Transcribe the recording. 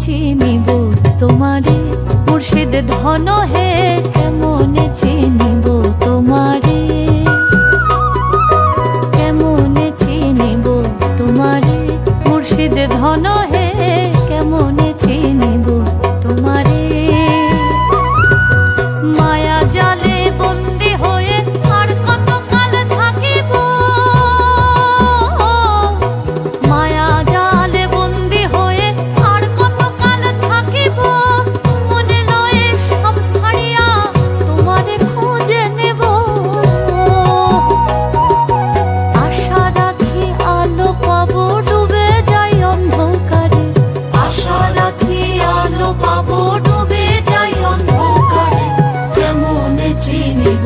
চিনিব তোমারে মুর্শিদ ধন হে, কেমনে চিনিব তোমারে, কেমনে চিনিব তোমারে মুর্শিদ ধন হে, কেমনে চিনিব তোমারে। মায়া জালে বন্দি হয়ে আর কত কাল থাকিব, মায়া জালে বন্দি হয়ে আর কত কাল থাকিব, মনে লয়ে সব ছাড়িয়া তোমারে খুঁজে নেব। আশা রাখি আলো পাবো ডুবে যাই অন্ধকারে, আশা রাখি আলো পাবো ডুবে যাই অন্ধকারে, কেমনে চিনিব